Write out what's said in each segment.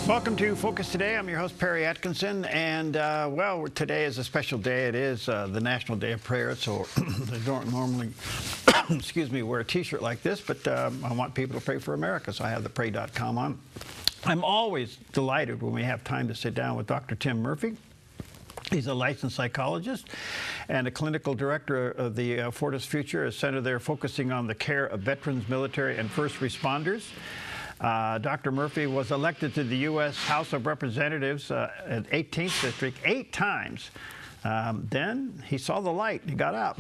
Welcome to Focus Today. I'm your host, Perry Atkinson. And, well, today is a special day. It is the National Day of Prayer. So I don't normally, excuse me, wear a T-shirt like this, but I want people to pray for America. So I have the pray.com on. I'm always delighted when we have time to sit down with Dr. Tim Murphy. He's a licensed psychologist and a clinical director of the Fortis Future, a center there focusing on the care of veterans, military, and first responders. Dr. Murphy was elected to the U.S. House of Representatives at 18th District 8 times. Then he saw the light and he got out.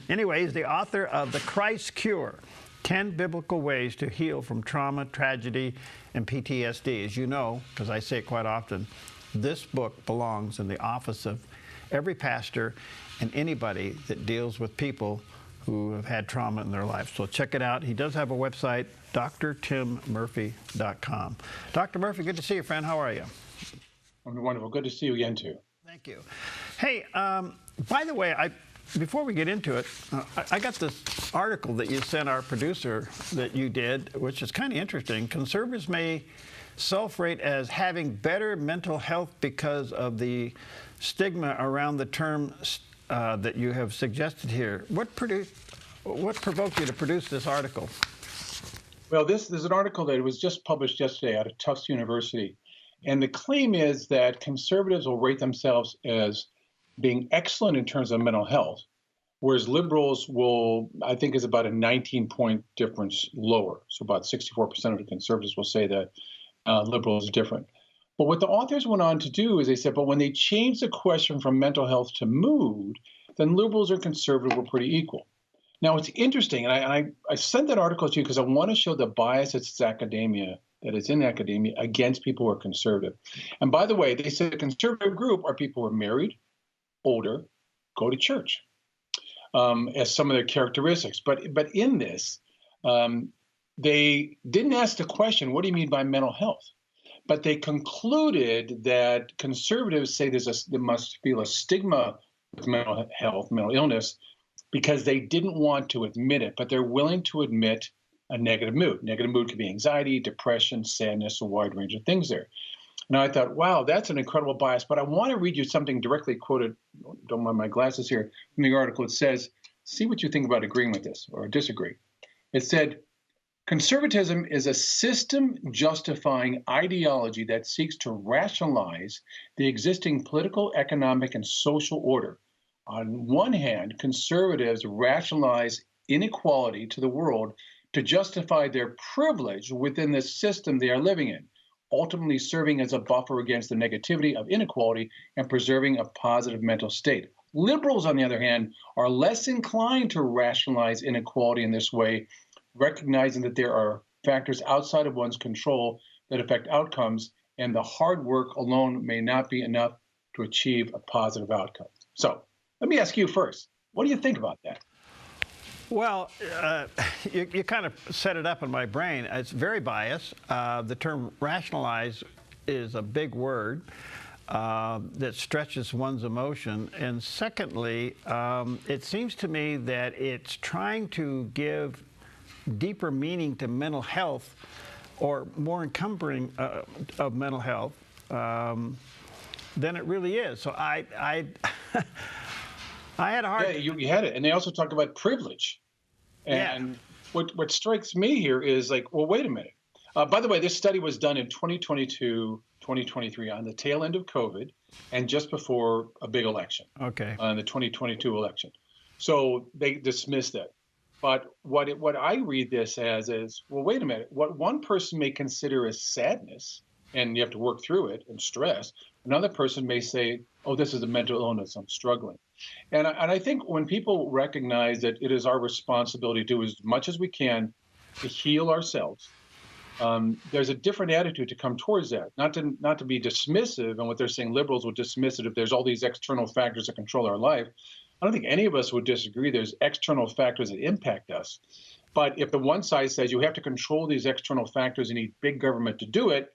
Anyway, he's the author of The Christ Cure, 10 Biblical Ways to Heal from Trauma, Tragedy, and PTSD. As you know, because I say it quite often, this book belongs in the office of every pastor and anybody that deals with people who have had trauma in their life. So check it out. He does have a website, drtimmurphy.com. Dr. Murphy, good to see you, friend. How are you? I'm wonderful. Good to see you again, too. Thank you. Hey, by the way, before we get into it, I got this article that you sent our producer that you did, which is kind of interesting. Conservatives may self-rate as having better mental health because of the stigma around the term that you have suggested here. What provoked you to produce this article? Well, there's an article that was just published yesterday out of Tufts University. And the claim is that conservatives will rate themselves as being excellent in terms of mental health, whereas liberals will, I think, is about a 19-point difference lower. So about 64% of the conservatives will say that liberals are different. But what the authors went on to do is they said, but when they changed the question from mental health to mood, then liberals and conservatives were pretty equal. Now, it's interesting, and I sent that article to you because I want to show the bias that is in academia against people who are conservative. And by the way, they said a conservative group are people who are married, older, go to church, as some of their characteristics. But in this, they didn't ask the question, what do you mean by mental health? But they concluded that conservatives say there must feel a stigma with mental health, mental illness, because they didn't want to admit it, but they're willing to admit a negative mood. Negative mood could be anxiety, depression, sadness, a wide range of things there. And I thought, wow, that's an incredible bias. But I want to read you something directly quoted, don't mind my glasses here, from the article. It says, see what you think about agreeing with this or disagree. It said, conservatism is a system-justifying ideology that seeks to rationalize the existing political, economic, and social order. On one hand, conservatives rationalize inequality to the world to justify their privilege within the system they are living in, ultimately serving as a buffer against the negativity of inequality and preserving a positive mental state. Liberals, on the other hand, are less inclined to rationalize inequality in this way, recognizing that there are factors outside of one's control that affect outcomes, and the hard work alone may not be enough to achieve a positive outcome. So let me ask you first, what do you think about that? Well, you kind of set it up in my brain. It's very biased. The term rationalize is a big word that stretches one's emotion. And secondly, it seems to me that it's trying to give deeper meaning to mental health, or more encumbering of mental health than it really is. So I had a hard. Yeah, you had it, and they also talk about privilege. And yeah. What strikes me here is like, well, wait a minute. By the way, this study was done in 2022, 2023, on the tail end of COVID, and just before a big election. Okay. On the 2022 election, so they dismissed it. But what I read this as is, well, wait a minute. What one person may consider as sadness, and you have to work through it, and stress, another person may say, oh, this is a mental illness, I'm struggling. And I think when people recognize that it is our responsibility to do as much as we can to heal ourselves, there's a different attitude to come towards that. Not to be dismissive, and what they're saying, liberals would dismiss it if there's all these external factors that control our life. I don't think any of us would disagree there's external factors that impact us. But if the one side says you have to control these external factors and need big government to do it,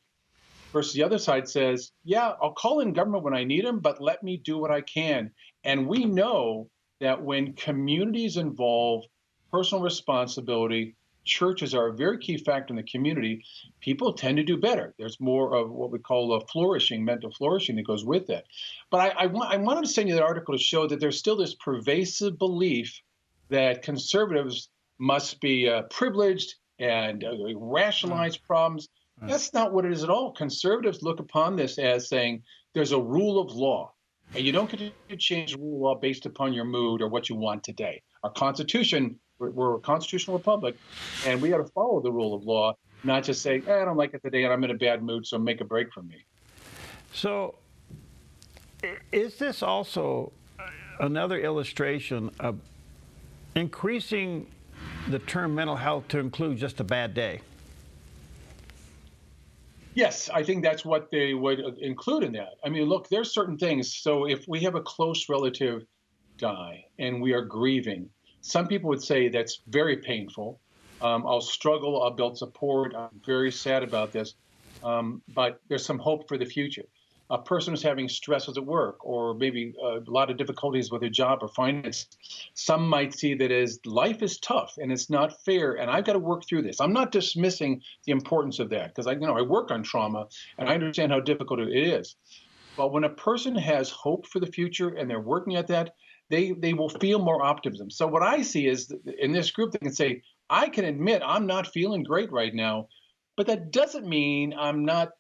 versus the other side says, yeah, I'll call in government when I need them, but let me do what I can. And we know that when communities involve personal responsibility, churches are a very key factor in the community, people tend to do better. There's more of what we call a flourishing, mental flourishing that goes with that. But I wanted to send you that article to show that there's still this pervasive belief that conservatives must be privileged and rationalize problems. That's not what it is at all. Conservatives look upon this as saying there's a rule of law, and you don't get to change the rule of law based upon your mood or what you want today. Our Constitution, we're a constitutional republic, and we got to follow the rule of law, not just say, I don't like it today and I'm in a bad mood, so make a break from me. So is this also another illustration of increasing the term mental health to include just a bad day? Yes, I think that's what they would include in that. I mean, look, there's certain things. So if we have a close relative die and we are grieving, some people would say that's very painful. I'll struggle, I'll build support. I'm very sad about this. But there's some hope for the future. A person who's having stresses at work or maybe a lot of difficulties with their job or finance, some might see that as life is tough and it's not fair and I've got to work through this. I'm not dismissing the importance of that because I work on trauma and I understand how difficult it is. But when a person has hope for the future and they're working at that, they will feel more optimism. So what I see is in this group, they can say, I can admit I'm not feeling great right now, but that doesn't mean I'm not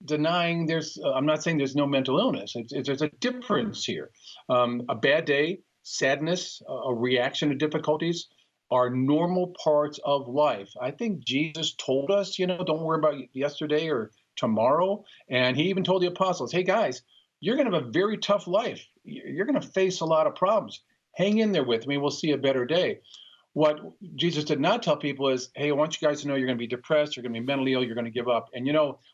denying I'm not saying there's no mental illness. There's a difference here. A bad day, sadness, a reaction to difficulties are normal parts of life. I think Jesus told us, don't worry about yesterday or tomorrow. And he even told the apostles, hey guys, you're going to have a very tough life. You're going to face a lot of problems. Hang in there with me. We'll see a better day. What Jesus did not tell people is, hey, I want you guys to know you're going to be depressed, you're going to be mentally ill, you're going to give up. And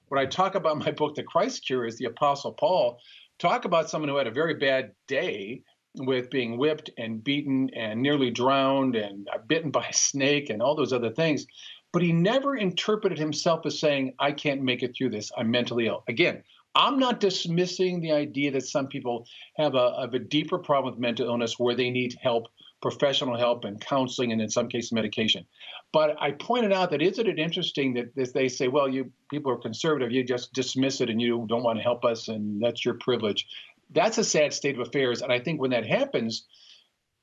what I talk about in my book, The Christ Cure, is the Apostle Paul. Talk about someone who had a very bad day with being whipped and beaten and nearly drowned and bitten by a snake and all those other things. But he never interpreted himself as saying, I can't make it through this, I'm mentally ill. Again, I'm not dismissing the idea that some people have a deeper problem with mental illness where they need help, professional help and counseling, and in some cases medication. But I pointed out that isn't it interesting that they say, well, you people are conservative, you just dismiss it and you don't want to help us and that's your privilege. That's a sad state of affairs. And I think when that happens,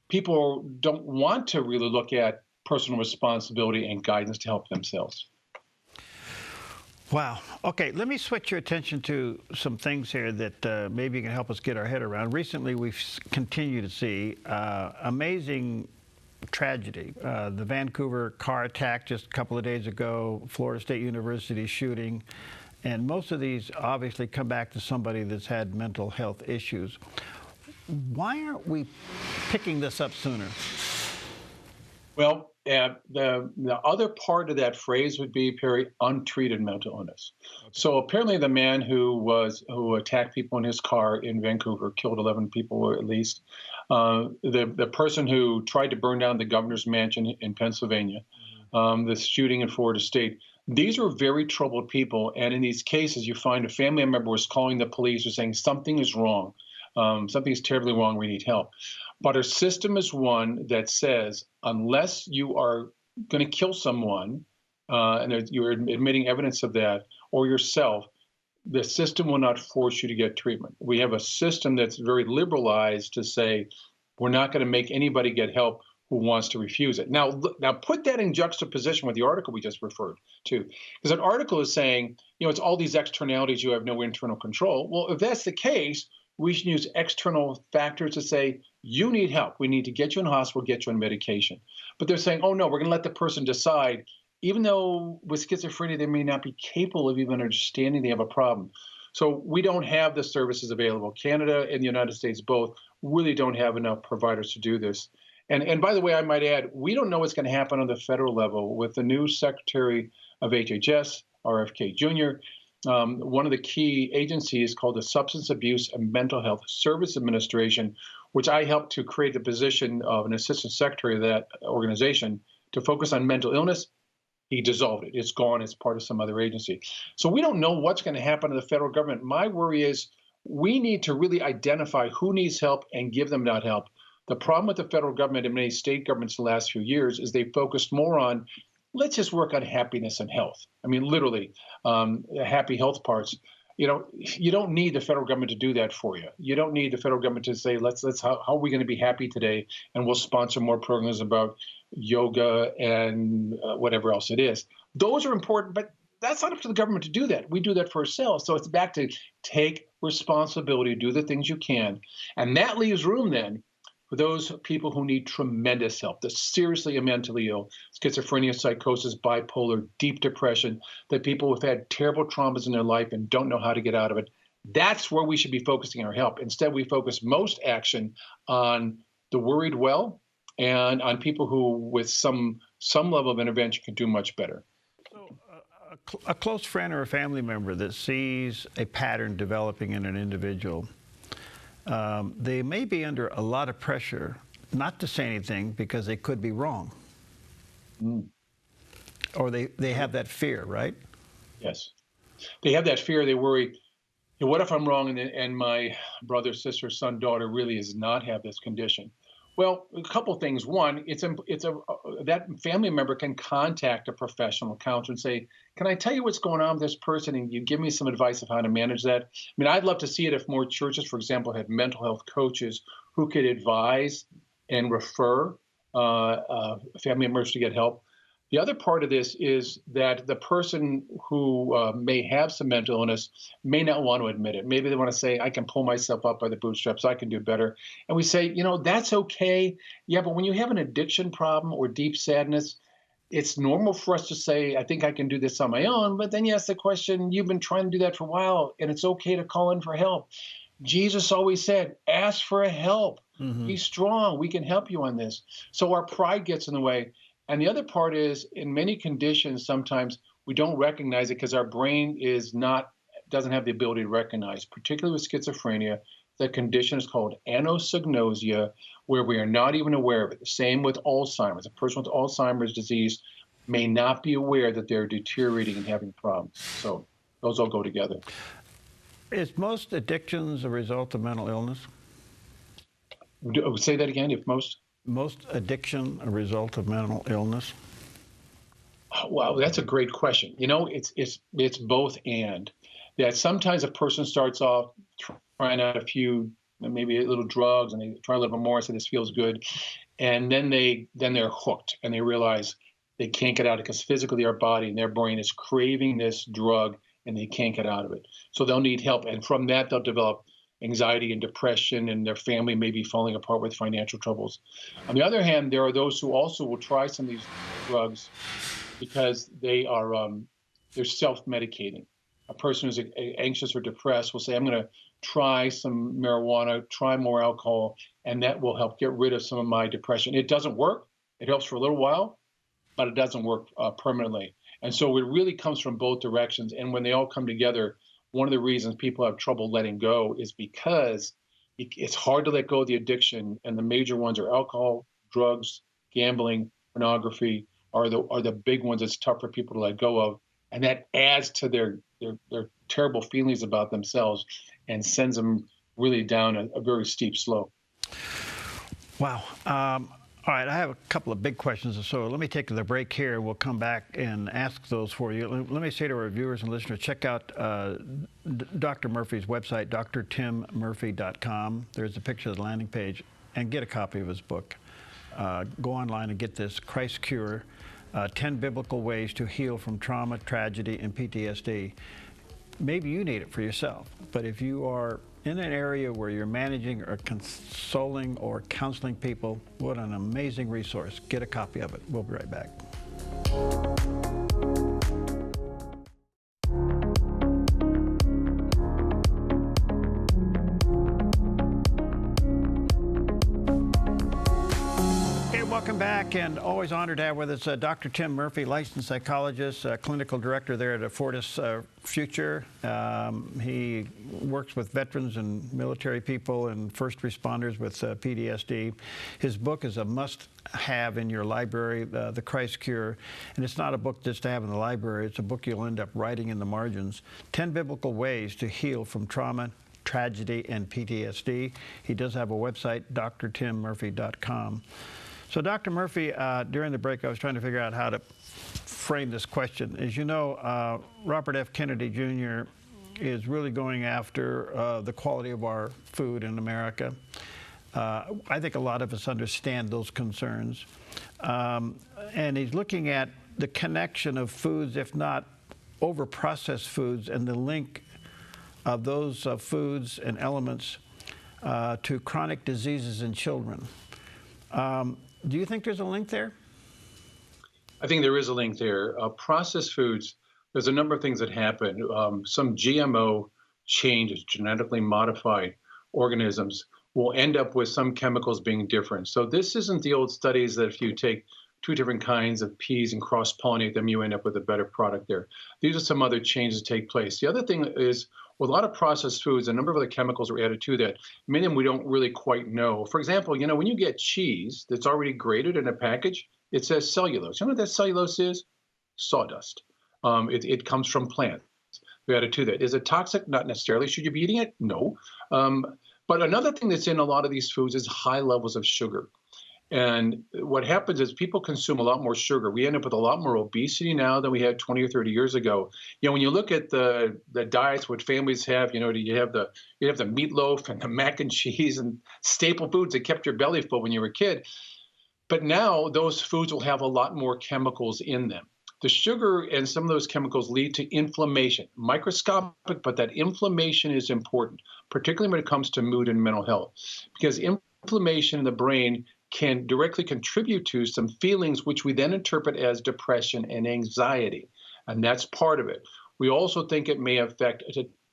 people don't want to really look at personal responsibility and guidance to help themselves. Wow. Okay, let me switch your attention to some things here that maybe you can help us get our head around. Recently, we've continued to see amazing tragedy. The Vancouver car attack just a couple of days ago, Florida State University shooting, and most of these obviously come back to somebody that's had mental health issues. Why aren't we picking this up sooner? Well, the other part of that phrase would be, Perry, untreated mental illness. Okay. So apparently the man who attacked people in his car in Vancouver, killed 11 people at least, the person who tried to burn down the governor's mansion in Pennsylvania, the shooting in Florida State, these are very troubled people. And in these cases, you find a family member was calling the police or saying something is wrong. Something is terribly wrong, we need help. But our system is one that says, unless you are going to kill someone, and you're admitting evidence of that, or yourself, the system will not force you to get treatment. We have a system that's very liberalized to say, we're not going to make anybody get help who wants to refuse it. Now put that in juxtaposition with the article we just referred to. Because an article is saying, it's all these externalities, you have no internal control. Well, if that's the case, we should use external factors to say, you need help. We need to get you in hospital, get you on medication. But they're saying, oh, no, we're going to let the person decide, even though with schizophrenia, they may not be capable of even understanding they have a problem. So we don't have the services available. Canada and the United States both really don't have enough providers to do this. And by the way, I might add, we don't know what's going to happen on the federal level with the new Secretary of HHS, RFK Jr., one of the key agencies called the Substance Abuse and Mental Health Service Administration, which I helped to create the position of an assistant secretary of that organization to focus on mental illness. He dissolved it. It's gone. It's part of some other agency. So we don't know what's going to happen to the federal government. My worry is we need to really identify who needs help and give them that help. The problem with the federal government and many state governments the last few years is they focused more on let's just work on happiness and health. I mean, literally, happy health parts. You don't need the federal government to do that for you. You don't need the federal government to say, how are we going to be happy today? And we'll sponsor more programs about yoga and whatever else it is. Those are important, but that's not up to the government to do that. We do that for ourselves. So it's back to take responsibility, do the things you can. And that leaves room then for those people who need tremendous help, the seriously mentally ill, schizophrenia, psychosis, bipolar, deep depression, the people who've had terrible traumas in their life and don't know how to get out of it. That's where we should be focusing our help. Instead, we focus most action on the worried well and on people who, with some level of intervention, can do much better. So, a close friend or a family member that sees a pattern developing in an individual, they may be under a lot of pressure not to say anything because they could be wrong. Or they have that fear, right? Yes. They have that fear. They worry, what if I'm wrong and my brother, sister, son, daughter really does not have this condition? Well, a couple of things. One, that family member can contact a professional counselor and say, can I tell you what's going on with this person, and you give me some advice of how to manage that? I mean, I'd love to see it if more churches, for example, had mental health coaches who could advise and refer family members to get help. The other part of this is that the person who may have some mental illness may not want to admit it. Maybe they want to say, I can pull myself up by the bootstraps, I can do better. And we say, that's okay. Yeah, but when you have an addiction problem or deep sadness, it's normal for us to say, I think I can do this on my own. But then you ask the question, you've been trying to do that for a while, and it's okay to call in for help. Jesus always said, ask for help. Be strong. We can help you on this. So our pride gets in the way. And the other part is, in many conditions, sometimes we don't recognize it because our brain doesn't have the ability to recognize, particularly with schizophrenia. The condition is called anosognosia, where we are not even aware of it. The same with Alzheimer's. A person with Alzheimer's disease may not be aware that they're deteriorating and having problems. So those all go together. Is most addictions a result of mental illness? Say that again, if most? Most addiction a result of mental illness? Wow, that's a great question. It's both and. That sometimes a person starts off trying out a few, maybe a little drugs, and they try a little bit more, so this feels good, and then they're hooked, and they realize they can't get out of it because physically their body and their brain is craving this drug, and they can't get out of it. So they'll need help, and from that they'll develop anxiety and depression, and their family may be falling apart with financial troubles. On the other hand, there are those who also will try some of these drugs because they're self-medicating. A person who's anxious or depressed will say, I'm going to try some marijuana, try more alcohol, and that will help get rid of some of my depression. It doesn't work. It helps for a little while, but it doesn't work permanently. And so it really comes from both directions. And when they all come together, one of the reasons people have trouble letting go is because it's hard to let go of the addiction. And the major ones are alcohol, drugs, gambling, pornography are the big ones that's tough for people to let go of. And that adds to their terrible feelings about themselves and sends them really down a very steep slope. Wow. All right, I have a couple of big questions, so let me take the break here. We'll come back and ask those for you. Let me say to our viewers and listeners, check out Dr. Murphy's website, drtimmurphy.com. There's a picture of the landing page, and get a copy of his book. Go online and get this, Christ Cure, 10 Biblical Ways to Heal from Trauma, Tragedy, and PTSD. Maybe you need it for yourself, but if you are in an area where you're managing or consoling or counseling people, what an amazing resource. Get a copy of it. We'll be right back. Welcome back, and always honored to have with us Dr. Tim Murphy, licensed psychologist, clinical director there at Fortis Future. He works with veterans and military people and first responders with PTSD. His book is a must-have in your library, The Christ Cure. And it's not a book just to have in the library. It's a book you'll end up writing in the margins. 10 Biblical Ways to Heal from Trauma, Tragedy, and PTSD. He does have a website, drtimmurphy.com. So, Dr. Murphy, during the break, I was trying to figure out how to frame this question. As you know, Robert F. Kennedy Jr. is really going after the quality of our food in America. I think a lot of us understand those concerns. And he's looking at the connection of foods, if not over-processed foods, and the link of those foods and elements to chronic diseases in children. Do you think there's a link there? I think there is a link there. Processed foods, there's a number of things that happen. Some GMO changes, genetically modified organisms, will end up with some chemicals being different. So this isn't the old studies that if you take two different kinds of peas and cross-pollinate them, you end up with a better product there. These are some other changes that take place. The other thing is, with a lot of processed foods, a number of other chemicals are added to that. Many of them we don't really quite know. For example, you know, when you get cheese that's already grated in a package, it says cellulose. You know what that cellulose is? Sawdust. It comes from plants. We added to that. Is it toxic? Not necessarily. Should you be eating it? No. But another thing that's in a lot of these foods is high levels of sugar. And what happens is people consume a lot more sugar. We end up with a lot more obesity now than we had 20 or 30 years ago. You know, when you look at the diets what families have, you know, you have the meatloaf and the mac and cheese and staple foods that kept your belly full when you were a kid. But now those foods will have a lot more chemicals in them. The sugar and some of those chemicals lead to inflammation, microscopic, but that inflammation is important, particularly when it comes to mood and mental health, because inflammation in the brain can directly contribute to some feelings which we then interpret as depression and anxiety, and that's part of it. We also think it may affect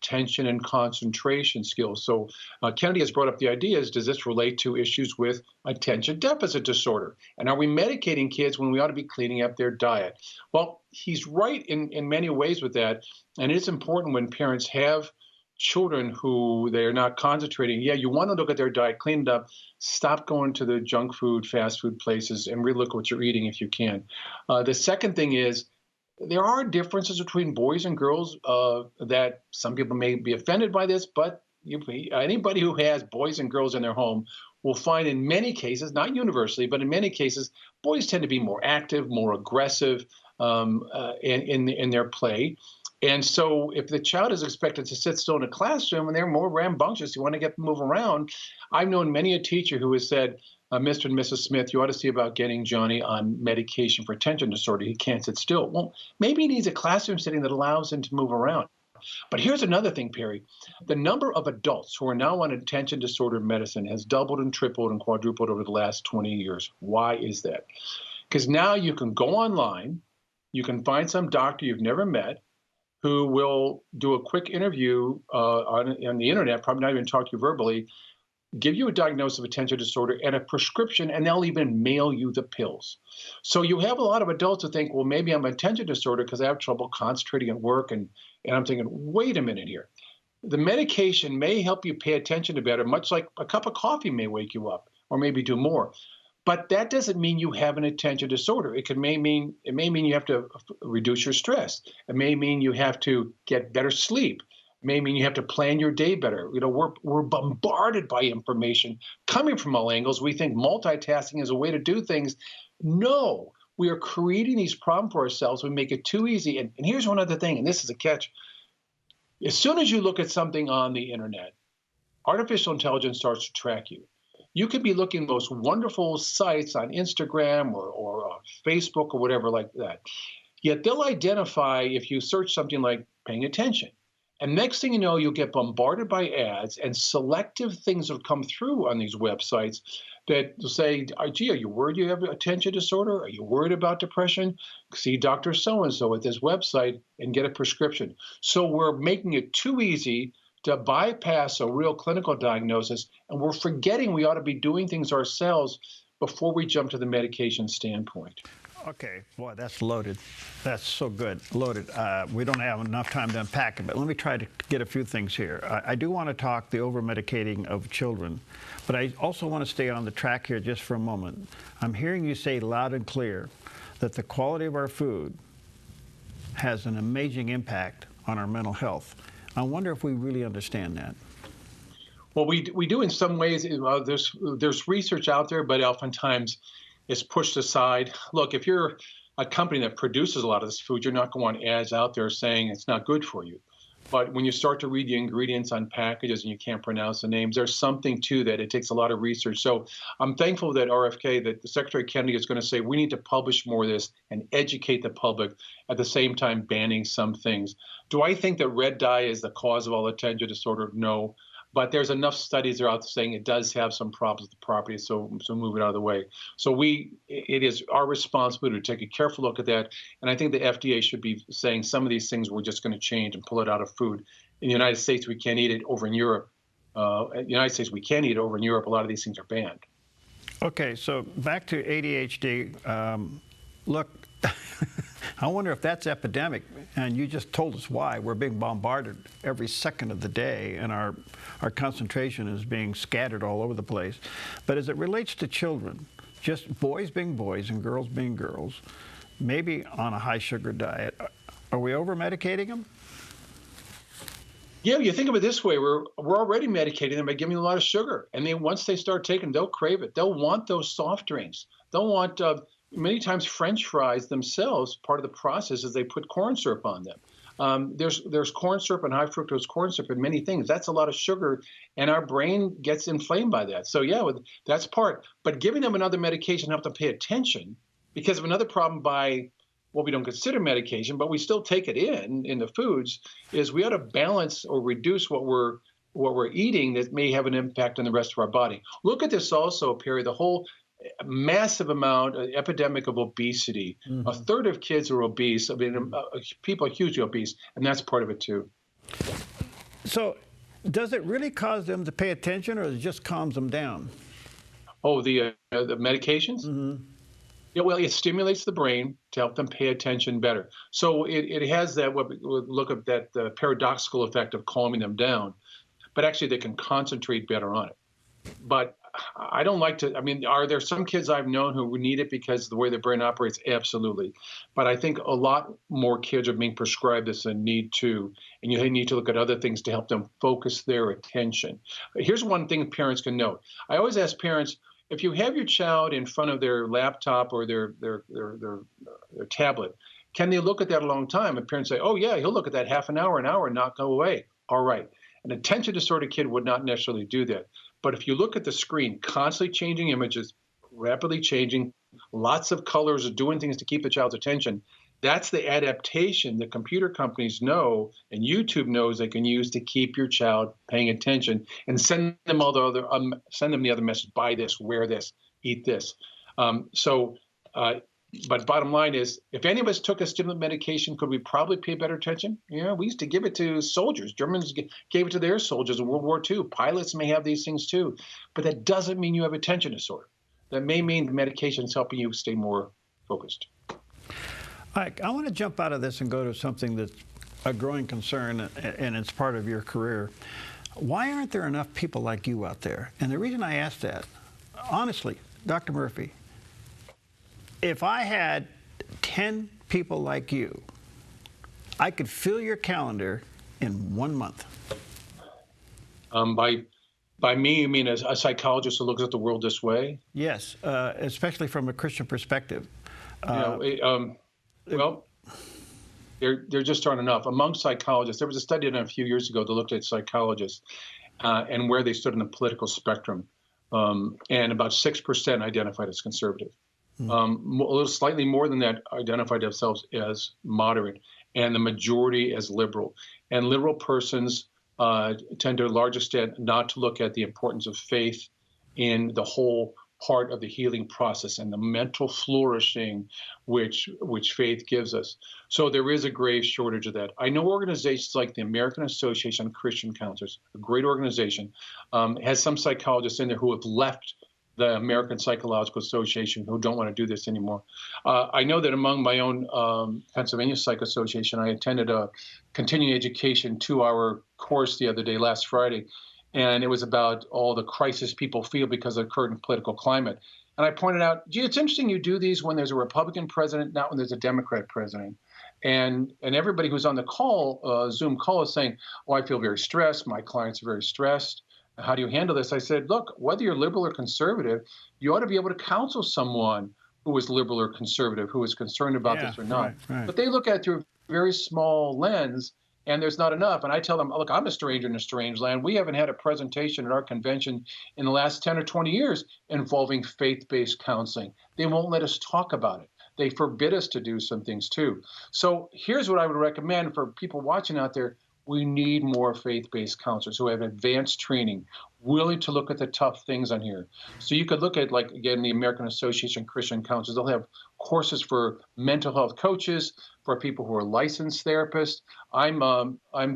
attention and concentration skills. So Kennedy has brought up the idea is, does this relate to issues with attention deficit disorder? And are we medicating kids when we ought to be cleaning up their diet? Well, he's right in many ways with that. And it's important when parents have children who they're not concentrating. Yeah, you want to look at their diet, clean it up, stop going to the junk food, fast food places, and really look at what you're eating if you can. The second thing is, there are differences between boys and girls that some people may be offended by this, but anybody who has boys and girls in their home will find in many cases, not universally, but in many cases, boys tend to be more active, more aggressive in their play. And so if the child is expected to sit still in a classroom and they're more rambunctious, you want to get them to move around. I've known many a teacher who has said, Mr. and Mrs. Smith, you ought to see about getting Johnny on medication for attention disorder. He can't sit still. Well, maybe he needs a classroom setting that allows him to move around. But here's another thing, Perry. The number of adults who are now on attention disorder medicine has doubled and tripled and quadrupled over the last 20 years. Why is that? Because now you can go online, you can find some doctor you've never met who will do a quick interview on the internet, probably not even talk to you verbally, give you a diagnosis of attention disorder and a prescription, and they'll even mail you the pills. So you have a lot of adults who think, well, maybe I'm attention disorder because I have trouble concentrating at work. And I'm thinking, wait a minute here. The medication may help you pay attention to better, much like a cup of coffee may wake you up or maybe do more. But that doesn't mean you have an attention disorder. It may mean you have to reduce your stress. It may mean you have to get better sleep. It may mean you have to plan your day better. You know, we're bombarded by information coming from all angles. We think multitasking is a way to do things. No, we are creating these problems for ourselves. We make it too easy. And here's one other thing, and this is a catch. As soon as you look at something on the internet, artificial intelligence starts to track you. You could be looking at those wonderful sites on Instagram or Facebook or whatever like that. Yet they'll identify if you search something like paying attention. And next thing you know, you'll get bombarded by ads and selective things will come through on these websites that will say, gee, are you worried you have attention disorder? Are you worried about depression? See Dr. So-and-so at this website and get a prescription. So we're making it too easy to bypass a real clinical diagnosis, and we're forgetting we ought to be doing things ourselves before we jump to the medication standpoint. Okay, boy, that's loaded. That's so good, loaded. We don't have enough time to unpack it, but let me try to get a few things here. I do want to talk the over-medicating of children, but I also want to stay on the track here just for a moment. I'm hearing you say loud and clear that the quality of our food has an amazing impact on our mental health. I wonder if we really understand that. Well, we do in some ways. There's research out there, but oftentimes is pushed aside. Look, if you're a company that produces a lot of this food, you're not going to want ads out there saying it's not good for you. But when you start to read the ingredients on packages and you can't pronounce the names, there's something to that. It takes a lot of research. So I'm thankful that RFK, that the Secretary Kennedy is going to say we need to publish more of this and educate the public, at the same time banning some things. Do I think that red dye is the cause of all attention disorder? No. But there's enough studies that are out saying it does have some problems with the property, so move it out of the way. So it is our responsibility to take a careful look at that, and I think the FDA should be saying some of these things we're just going to change and pull it out of food. In the United States, we can't eat it. Over in Europe, in the United States, we can eat it. Over in Europe, a lot of these things are banned. Okay, so back to ADHD. Look, I wonder if that's epidemic, and you just told us why. We're being bombarded every second of the day, and our concentration is being scattered all over the place. But as it relates to children, just boys being boys and girls being girls, maybe on a high-sugar diet, are we over-medicating them? Yeah, you think of it this way: we're already medicating them by giving them a lot of sugar, and then once they start taking, they'll crave it. They'll want those soft drinks. They'll want many times French fries themselves. Part of the process is they put corn syrup on them. There's corn syrup and high fructose corn syrup in many things. That's a lot of sugar, and our brain gets inflamed by that. So yeah, that's part. But giving them another medication helps them pay attention, because of another problem by what we don't consider medication, but we still take it in the foods, is we ought to balance or reduce what we're eating that may have an impact on the rest of our body. Look at this also, Perry, the whole massive amount, epidemic of obesity. Mm-hmm. A third of kids are obese. I mean, people are hugely obese, and that's part of it too. So does it really cause them to pay attention, or it just calms them down? Oh, the medications? Mm-hmm. Yeah, well, it stimulates the brain to help them pay attention better. So it has that, what we would look at, that the paradoxical effect of calming them down, but actually they can concentrate better on it. But I don't like to, I mean, are there some kids I've known who need it because of the way the brain operates? Absolutely. But I think a lot more kids are being prescribed this than need to, and you need to look at other things to help them focus their attention. Here's one thing parents can note. I always ask parents, if you have your child in front of their laptop or their tablet, can they look at that a long time? And parents say, oh yeah, he'll look at that half an hour, and not go away. All right. An attention disorder kid would not necessarily do that. But if you look at the screen, constantly changing images, rapidly changing, lots of colors, doing things to keep the child's attention, that's the adaptation that computer companies know and YouTube knows they can use to keep your child paying attention, and send them all the other message: buy this, wear this, eat this. But bottom line is, if any of us took a stimulant medication, could we probably pay better attention? Yeah, we used to give it to soldiers. Germans gave it to their soldiers in World War II. Pilots may have these things too, but that doesn't mean you have attention disorder. That may mean the medication is helping you stay more focused. I want to jump out of this and go to something that's a growing concern, and it's part of your career. Why aren't there enough people like you out there? And the reason I ask that, honestly, Dr. Murphy, if I had 10 people like you, I could fill your calendar in 1 month. By me, you mean a psychologist who looks at the world this way? Yes, especially from a Christian perspective. Well, there just aren't enough. Among psychologists, there was a study done a few years ago that looked at psychologists and where they stood in the political spectrum, and about 6% identified as conservative. A little slightly more than that identified themselves as moderate, and the majority as liberal. And liberal persons tend to a large extent not to look at the importance of faith in the whole part of the healing process and the mental flourishing which faith gives us. So there is a grave shortage of that. I know organizations like the American Association of Christian Counselors, a great organization, has some psychologists in there who have left the American Psychological Association, who don't want to do this anymore. I know that among my own Pennsylvania Psych Association, I attended a continuing education 2-hour course the other day, last Friday, and it was about all the crisis people feel because of the current political climate. And I pointed out, gee, it's interesting you do these when there's a Republican president, not when there's a Democrat president. And everybody who's on the call, Zoom call, is saying, oh, I feel very stressed. My clients are very stressed. How do you handle this? I said, look, whether you're liberal or conservative, you ought to be able to counsel someone who is liberal or conservative, who is concerned about Yeah, this or not. right. But they look at it through a very small lens, and there's not enough. And I tell them, look, I'm a stranger in a strange land. We haven't had a presentation at our convention in the last 10 or 20 years involving faith-based counseling. They won't let us talk about it. They forbid us to do some things too. So here's what I would recommend for people watching out there. We need more faith-based counselors who have advanced training, willing to look at the tough things on here. So you could look at, like, again, the American Association of Christian Counselors. They'll have courses for mental health coaches, for people who are licensed therapists. I'm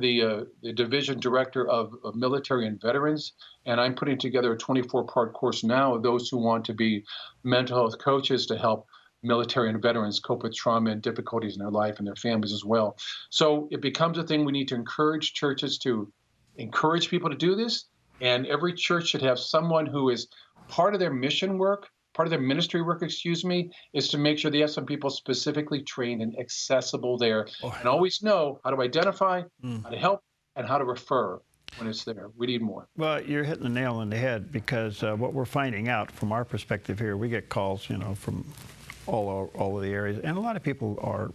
the division director of military and veterans, and I'm putting together a 24-part course now of those who want to be mental health coaches to help military and veterans cope with trauma and difficulties in their life and their families as well. So it becomes a thing we need to encourage churches to encourage people to do this. And every church should have someone who is part of their mission work, part of their ministry work, excuse me, is to make sure they have some people specifically trained and accessible there and always know how to identify, how to help, and how to refer when it's there. We need more. Well, you're hitting the nail on the head, because what we're finding out from our perspective here, we get calls, from all of the areas, and a lot of people are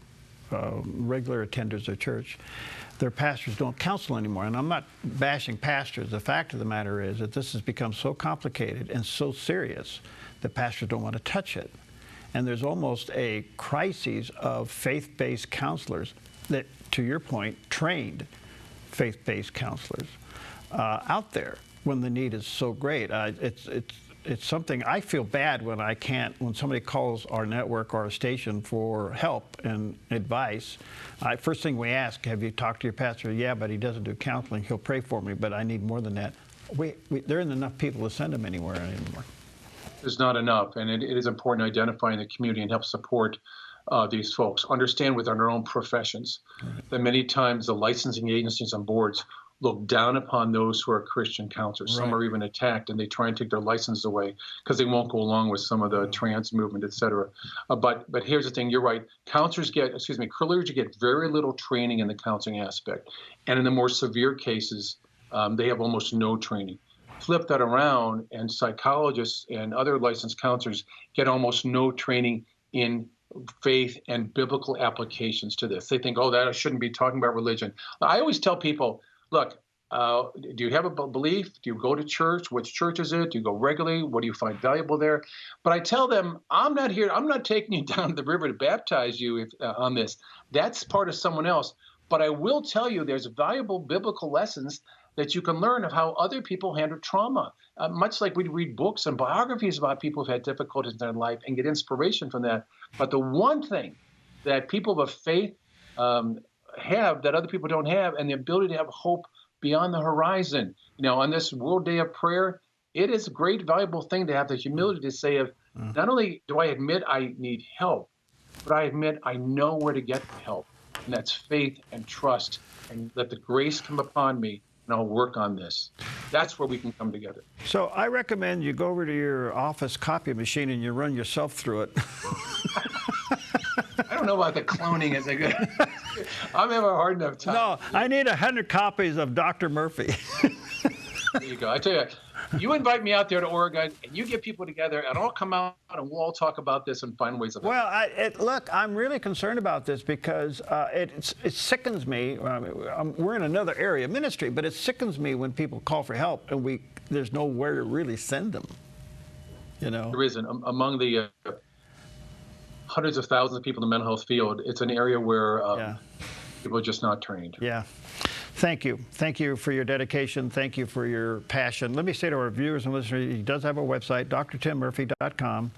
regular attenders of church. Their pastors don't counsel anymore, and I'm not bashing pastors. The fact of the matter is that this has become so complicated and so serious that pastors don't want to touch it. And there's almost a crisis of faith-based counselors that, to your point, trained faith-based counselors out there when the need is so great. It's something I feel bad when somebody calls our network or our station for help and advice. First thing we ask, have you talked to your pastor? Yeah, but he doesn't do counseling. He'll pray for me, but I need more than that. There aren't enough people to send them anywhere anymore. There's not enough, and it is important to identify in the community and help support these folks. Understand within our own professions that many times the licensing agencies and boards look down upon those who are Christian counselors. Some are even attacked, and they try and take their license away because they won't go along with some of the trans movement, et cetera. But here's the thing, you're right. Clergy get very little training in the counseling aspect. And in the more severe cases, they have almost no training. Flip that around, and psychologists and other licensed counselors get almost no training in faith and biblical applications to this. They think, that I shouldn't be talking about religion. I always tell people, look, do you have a belief? Do you go to church? Which church is it? Do you go regularly? What do you find valuable there? But I tell them, I'm not taking you down the river to baptize you on this. That's part of someone else. But I will tell you there's valuable biblical lessons that you can learn of how other people handle trauma. Much like we read books and biographies about people who've had difficulties in their life and get inspiration from that. But the one thing that people of faith have that other people don't have, and the ability to have hope beyond the horizon. On this World Day of Prayer, it is a great, valuable thing to have the humility to say, not only do I admit I need help, but I admit I know where to get the help. And that's faith and trust, and let the grace come upon me, and I'll work on this. That's where we can come together. So I recommend you go over to your office copy machine and you run yourself through it. I don't know about the cloning as a good. I'm having a hard enough time. No, I need 100 copies of Dr. Murphy. There you go. I tell you, you invite me out there to Oregon, and you get people together, and I'll come out and we'll all talk about this and find ways of. Well, look, I'm really concerned about this because it sickens me. We're in another area of ministry, but it sickens me when people call for help and there's nowhere to really send them. There isn't. Among the hundreds of thousands of people in the mental health field, it's an area where people are just not trained. Yeah. Thank you. Thank you for your dedication. Thank you for your passion. Let me say to our viewers and listeners, he does have a website, drtimmurphy.com,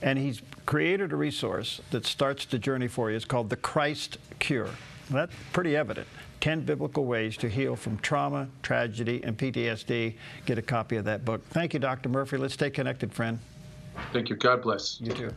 and he's created a resource that starts the journey for you. It's called The Christ Cure. That's pretty evident. 10 biblical ways to heal from trauma, tragedy, and PTSD. Get a copy of that book. Thank you, Dr. Murphy. Let's stay connected, friend. Thank you. God bless. You too.